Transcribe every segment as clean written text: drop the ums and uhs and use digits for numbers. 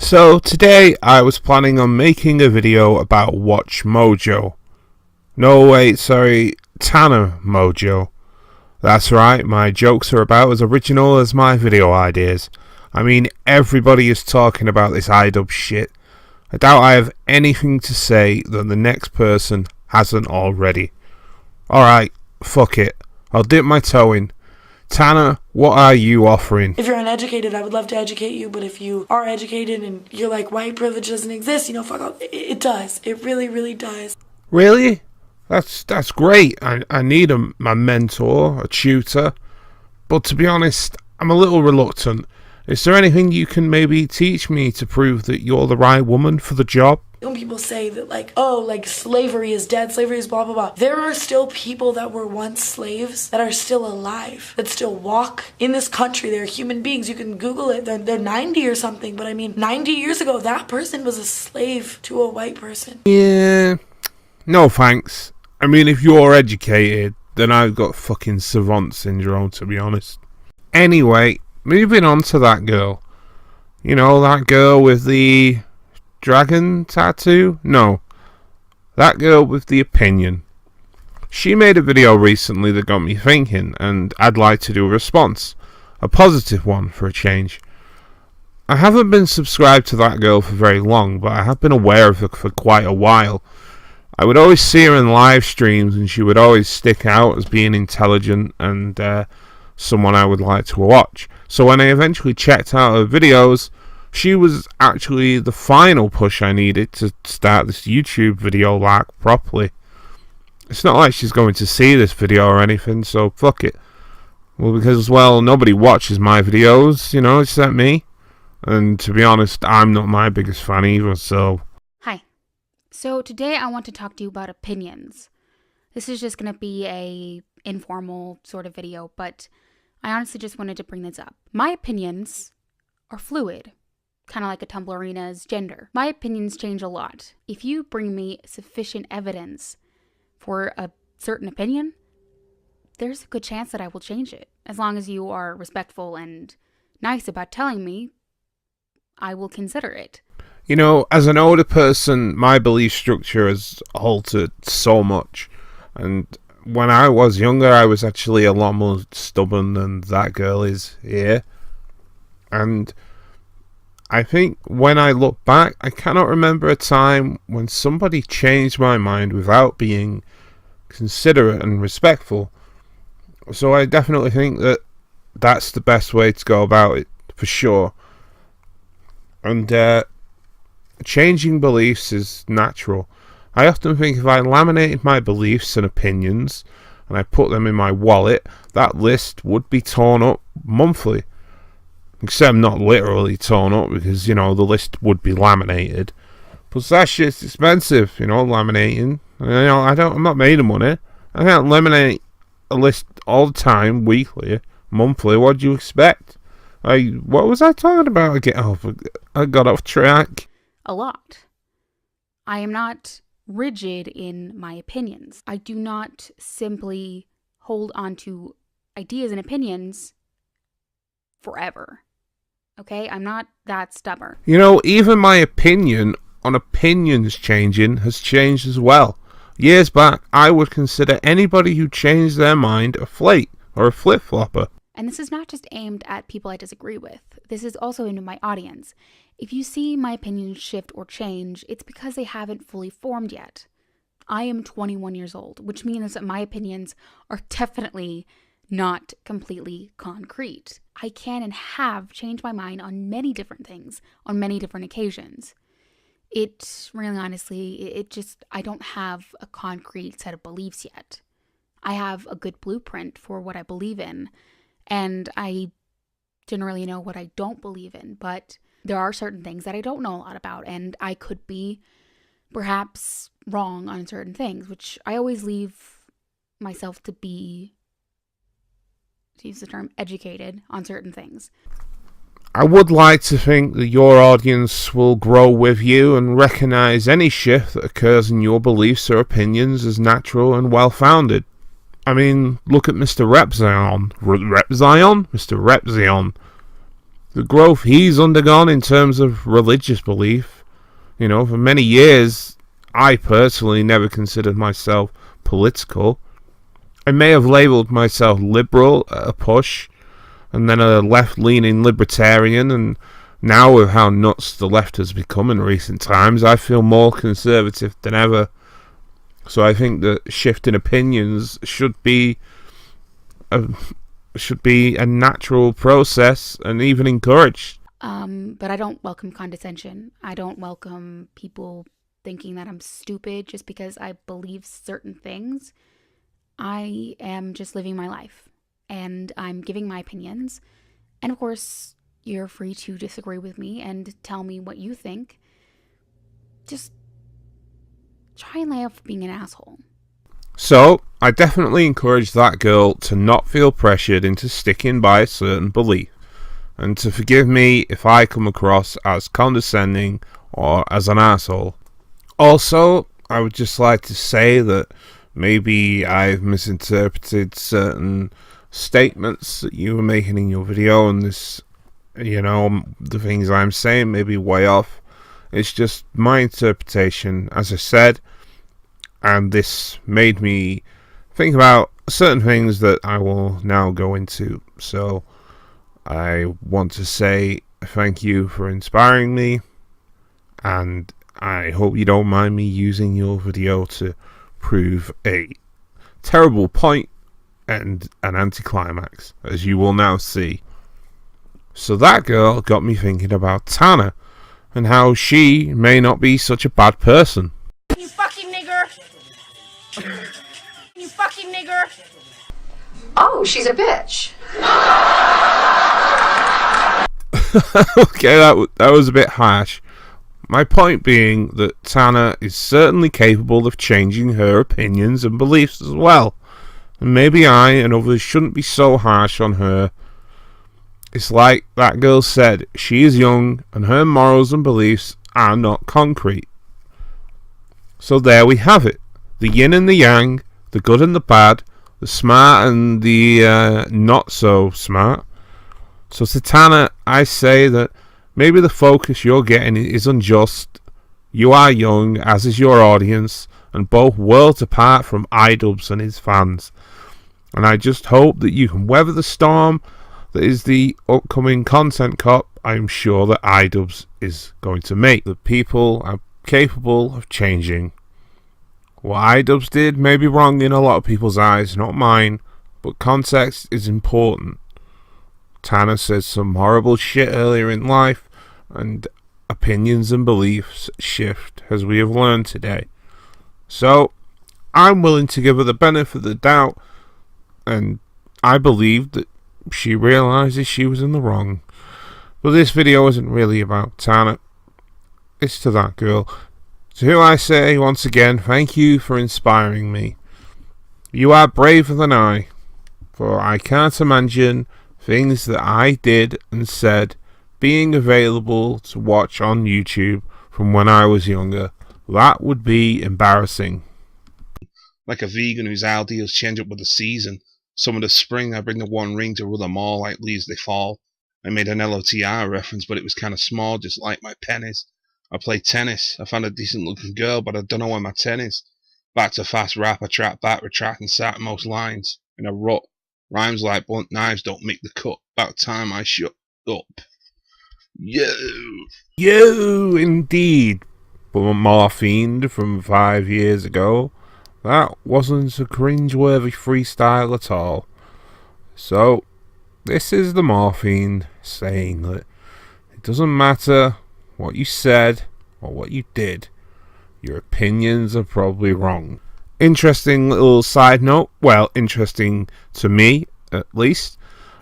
So today I was planning on making a video about Watch Mojo. No wait, sorry, Tana Mongeau. That's right, my jokes are about as original as my video ideas. I mean, everybody is talking about this iDub shit. I doubt I have anything to say that the next person hasn't already. Alright, fuck it. I'll dip my toe in. Tana, what are you offering? If you're uneducated, I would love to educate you, but if you are educated and you're like, white privilege doesn't exist, fuck off. It does. It really, really does. Really? That's great. I need a mentor, a tutor. But to be honest, I'm a little reluctant. Is there anything you can maybe teach me to prove that you're the right woman for the job? When people say that slavery is dead, slavery is blah, blah, blah. There are still people that were once slaves that are still alive, that still walk in this country. They're human beings. You can Google it. They're 90 or something. But 90 years ago, that person was a slave to a white person. Yeah, no thanks. I mean, if you're educated, then I've got fucking savant syndrome, to be honest. Anyway, moving on to that girl. You know, that girl with the dragon tattoo? No. That girl with the opinion. She made a video recently that got me thinking, and I'd like to do a response. A positive one, for a change. I haven't been subscribed to that girl for very long, but I have been aware of her for quite a while. I would always see her in live streams, and she would always stick out as being intelligent and someone I would like to watch. So when I eventually checked out her videos, she was actually the final push I needed to start this YouTube video like properly. It's not like she's going to see this video or anything, so fuck it. Well, because, nobody watches my videos, except me. And to be honest, I'm not my biggest fan either, so... Hi. So today I want to talk to you about opinions. This is just going to be a informal sort of video, but I honestly just wanted to bring this up. My opinions are fluid. Kind of like a Tumblrina's gender. My opinions change a lot. If you bring me sufficient evidence for a certain opinion, there's a good chance that I will change it. As long as you are respectful and nice about telling me, I will consider it. As an older person, my belief structure has altered so much. And when I was younger, I was actually a lot more stubborn than that girl is here. And I think when I look back, I cannot remember a time when somebody changed my mind without being considerate and respectful. So I definitely think that that's the best way to go about it, for sure. And changing beliefs is natural. I often think if I laminated my beliefs and opinions and I put them in my wallet, that list would be torn up monthly. Except not literally torn up, because, the list would be laminated. Plus that shit's expensive, laminating. I'm not made of money. I can't laminate a list all the time, weekly, monthly. What do you expect? What was I talking about again? I got off track. A lot. I am not rigid in my opinions. I do not simply hold on to ideas and opinions forever. Okay? I'm not that stubborn. Even my opinion on opinions changing has changed as well. Years back, I would consider anybody who changed their mind a flake or a flip-flopper. And this is not just aimed at people I disagree with. This is also aimed at my audience. If you see my opinions shift or change, it's because they haven't fully formed yet. I am 21 years old, which means that my opinions are definitely not completely concrete. I can and have changed my mind on many different things, on many different occasions. It, really honestly, I don't have a concrete set of beliefs yet. I have a good blueprint for what I believe in, and I generally know what I don't believe in, but there are certain things that I don't know a lot about, and I could be perhaps wrong on certain things, which I always leave myself to be, to use the term, educated on certain things. I would like to think that your audience will grow with you and recognize any shift that occurs in your beliefs or opinions as natural and well-founded. Look at Mr. Repzion. Mr. Repzion? the growth he's undergone in terms of religious belief. You know, for many years, I personally never considered myself political. I may have labelled myself liberal at a push, and then a left-leaning libertarian, and now with how nuts the left has become in recent times, I feel more conservative than ever. So I think that shifting opinions should be a natural process and even encouraged. But I don't welcome condescension. I don't welcome people thinking that I'm stupid just because I believe certain things. I am just living my life, and I'm giving my opinions. And of course, you're free to disagree with me and tell me what you think. Just try and lay off being an asshole. So, I definitely encourage that girl to not feel pressured into sticking by a certain belief, and to forgive me if I come across as condescending or as an asshole. Also, I would just like to say that maybe I've misinterpreted certain statements that you were making in your video, and this, the things I'm saying may be way off. It's just my interpretation, as I said, and this made me think about certain things that I will now go into. So I want to say thank you for inspiring me, and I hope you don't mind me using your video to prove a terrible point and an anticlimax, as you will now see. So that girl got me thinking about Tana, and how she may not be such a bad person. You fucking nigger! You fucking nigger! Oh, she's a bitch. Okay, that was a bit harsh. My point being that Tana is certainly capable of changing her opinions and beliefs as well. And maybe I and others shouldn't be so harsh on her. It's like that girl said, she is young and her morals and beliefs are not concrete. So there we have it. The yin and the yang, the good and the bad, the smart and the not so smart. So to Tana, I say that maybe the focus you're getting is unjust. You are young, as is your audience, and both worlds apart from iDubbbz and his fans. And I just hope that you can weather the storm that is the upcoming content cop I'm sure that iDubbbz is going to make. The people are capable of changing. What iDubbbz did may be wrong in a lot of people's eyes, not mine, but context is important. Tana said some horrible shit earlier in life, and opinions and beliefs shift, as we have learned today. So, I'm willing to give her the benefit of the doubt, and I believe that she realises she was in the wrong. But this video isn't really about Tana. It's to that girl, to who I say once again, thank you for inspiring me. You are braver than I, for I can't imagine things that I did and said being available to watch on YouTube from when I was younger. That would be embarrassing. Like a vegan whose ideals change up with the season. Some of the spring I bring the one ring to rule them all like leaves they fall. I made an LOTR reference, but it was kinda small, just like my pennies. I play tennis. I found a decent looking girl, but I don't know where my tennis. Back to fast rap, I trap back, retract and sat most lines. In a rut. Rhymes like blunt knives don't make the cut. About time I shut up. Yo, indeed. But Morphine from 5 years ago, that wasn't a cringeworthy freestyle at all. So, this is the Morphine saying that it doesn't matter what you said or what you did, your opinions are probably wrong. Interesting little side note, well, interesting to me at least.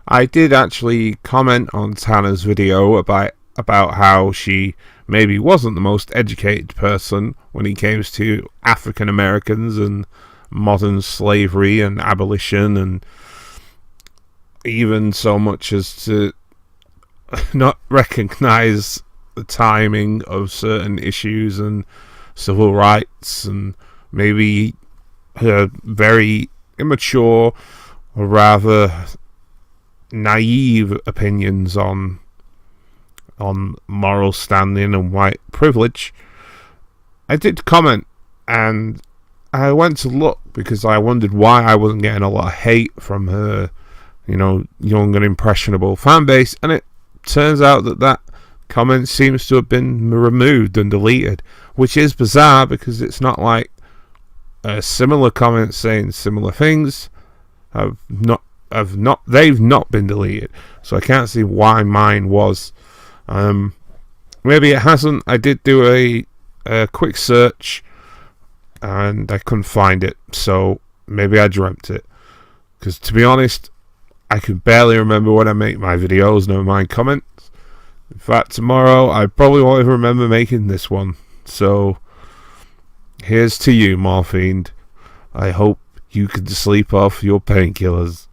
I did actually comment on Tana's video about how she maybe wasn't the most educated person when it came to African Americans and modern slavery and abolition, and even so much as to not recognize the timing of certain issues and civil rights, and maybe her very immature or rather naive opinions on on moral standing and white privilege, I did comment, and I went to look because I wondered why I wasn't getting a lot of hate from her, young and impressionable fan base, and it turns out that comment seems to have been removed and deleted, which is bizarre because it's not like similar comments saying similar things they've not been deleted, so I can't see why mine was. Maybe it hasn't. I did do a quick search and I couldn't find it, so maybe I dreamt it, because to be honest, I can barely remember when I make my videos, never mind comments. In fact, tomorrow I probably won't even remember making this one. So here's to you, Morphine. I hope you can sleep off your painkillers.